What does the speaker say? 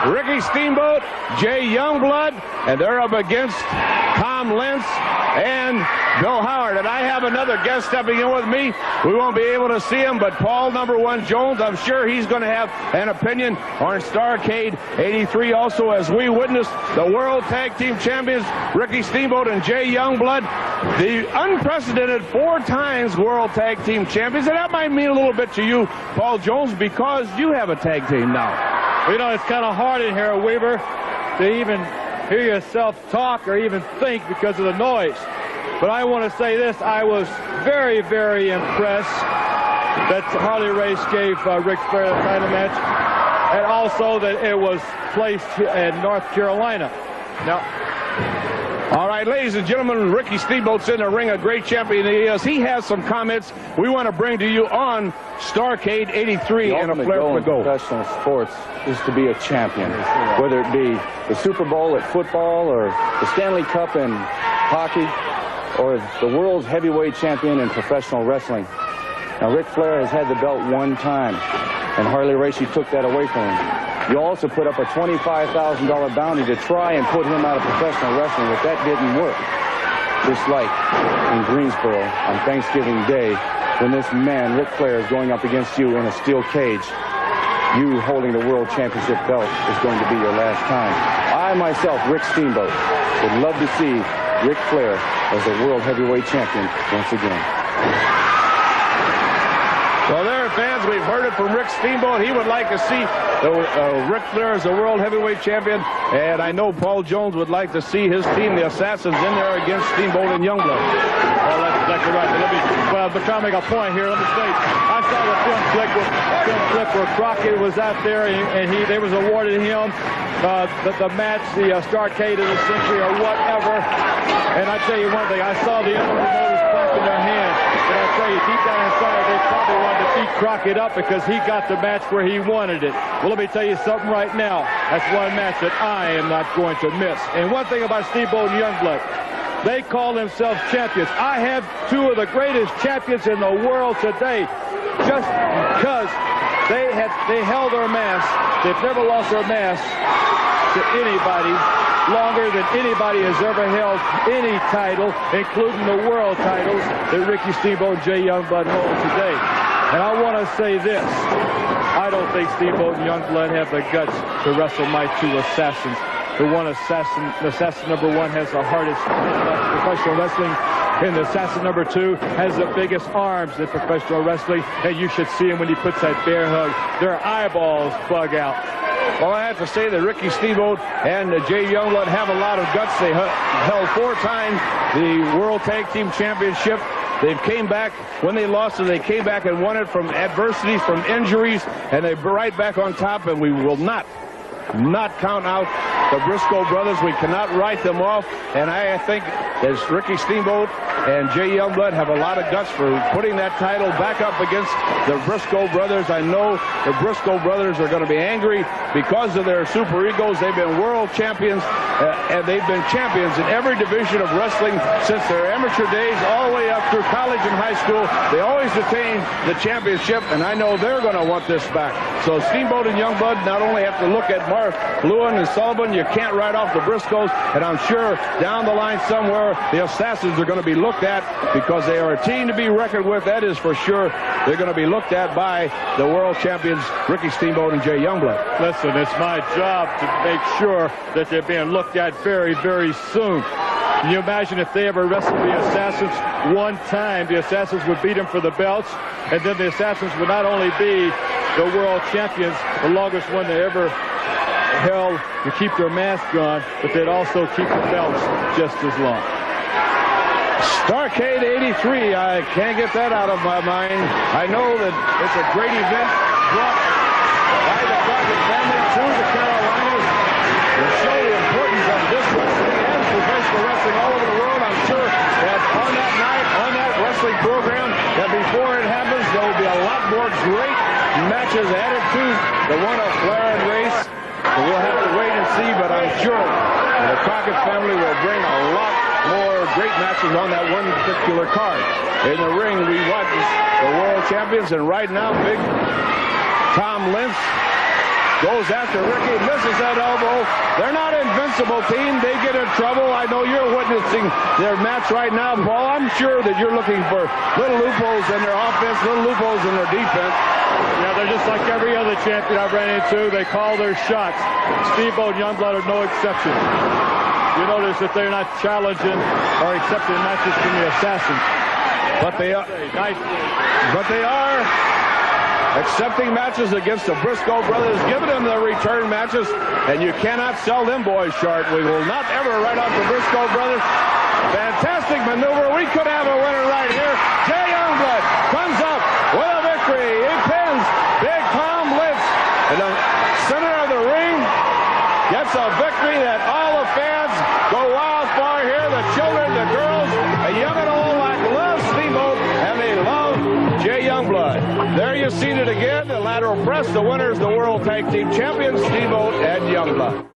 Ricky Steamboat, Jay Youngblood, and they're up against Tom Lintz and Bill Howard. And I have another guest stepping in with me. We won't be able to see him, but Paul #1 Jones, I'm sure he's going to have an opinion on Starrcade 83 also, as we witness the World Tag Team Champions, Ricky Steamboat and Jay Youngblood, the unprecedented 4 times World Tag Team Champions. And that might mean a little bit to you, Paul Jones, because you have a tag team now. You know, it's kind of hard in here, Weaver, to even hear yourself talk or even think because of the noise. But I want to say this. I was very, very impressed that Harley Race gave Ric Flair the title match, and also that it was placed in North Carolina. Now, all right, ladies and gentlemen, Ricky Steamboat's in the ring, a great champion he is. He has some comments we want to bring to you on Starrcade 83 and a Flair for Gold. Professional sports is to be a champion, whether it be the Super Bowl at football or the Stanley Cup in hockey or the world's heavyweight champion in professional wrestling. Now, Ric Flair has had the belt 1 time, and Harley Race took that away from him. You also put up a $25,000 bounty to try and put him out of professional wrestling, but that didn't work. Just like in Greensboro on Thanksgiving Day, when this man, Ric Flair, is going up against you in a steel cage, you holding the World Championship belt is going to be your last time. I, myself, Rick Steamboat, would love to see Ric Flair as the World Heavyweight Champion once again. Well, there, fans, we've heard it from Rick Steamboat. He would like to see Ric Flair as the World Heavyweight Champion, and I know Paul Jones would like to see his team, the Assassins, in there against Steamboat and Youngblood. Well, that's exactly right. But trying to make a point here, let me say, I saw the film clip where Crockett was out there, and they was awarded him the match, the Starrcade of the Century or whatever. And I tell you one thing, I saw the promoters clapping their hands, and I tell you, deep down inside, they probably wanted to beat Crockett up because he got the match where he wanted it. Well, let me tell you something right now. That's one match that I am not going to miss. And one thing about Steamboat and Youngblood, they call themselves champions. I have 2 of the greatest champions in the world today, just because they held their mask. They've never lost their mask to anybody longer than anybody has ever held any title, including the world titles that Ricky Steamboat and Jay Youngblood hold today. And I want to say this. I don't think Steamboat and Youngblood have the guts to wrestle my 2 assassins. The assassin #1 has the hardest professional wrestling, and the assassin #2 has the biggest arms in professional wrestling, and you should see him when he puts that bear hug. Their eyeballs bug out. Well, I have to say that Ricky Steamboat and Jay Youngblood have a lot of guts. They held 4 times the World Tag Team Championship. They came back. When they lost it, they came back and won it from adversities, from injuries, and they're right back on top, and we will not count out the Briscoe brothers. We cannot write them off, and I think as Ricky Steamboat and Jay Youngblood have a lot of guts for putting that title back up against the Briscoe brothers. I know the Briscoe brothers are going to be angry because of their super egos. They've been world champions, and they've been champions in every division of wrestling since their amateur days all the way up through college and high school. They always retain the championship, and I know they're going to want this back. So Steamboat and Youngblood not only have to look at Mark Lewin and Sullivan, you can't write off the Briscoes, and I'm sure down the line somewhere the Assassins are going to be looked at because they are a team to be reckoned with. That is for sure. They're going to be looked at by the world champions Ricky Steamboat and Jay Youngblood. Listen, it's my job to make sure that they're being looked at very, very soon. Can you imagine if they ever wrestled the Assassins 1 time, the Assassins would beat them for the belts, and then the Assassins would not only be the world champions, the longest one they ever held to keep their mask on, but they'd also keep the belts just as long. Starrcade 83, I can't get that out of my mind. I know that it's a great event brought by the Crockett family to the Carolinas to show the importance of this wrestling and professional wrestling all over the world. I'm sure that on that night, on that wrestling program, that before it happens, there will be a lot more great matches added to the one of Flair and Race. So we'll have to wait and see, but I'm sure the Crockett family will bring a lot more great matches on that one particular card. In the ring, we watch the world champions, and right now, big Tom Lintz goes after Ricky, misses that elbow. They're not an invincible team. They get in trouble. I know you're witnessing their match right now, Paul. I'm sure that you're looking for little loopholes in their offense, little loopholes in their defense. Yeah, they're just like every other champion I've ran into. They call their shots. Steamboat and Youngblood are no exception. You notice that they're not challenging or accepting matches from the Assassins. But they are accepting matches against the Briscoe brothers, giving them the return matches, and you cannot sell them boys short. We will not ever write off the Briscoe brothers. Fantastic maneuver. We could have a winner right here. Jay Youngblood comes up with a victory. He pins Big Tom Lintz in the center of the ring. Gets a victory that all the fans go wild for here. The children, the girls, the young and old love Steamboat, and they love Jay Youngblood. There you see it again. The lateral press. The winners, the World Tag Team Champions, Steamboat and Youngblood.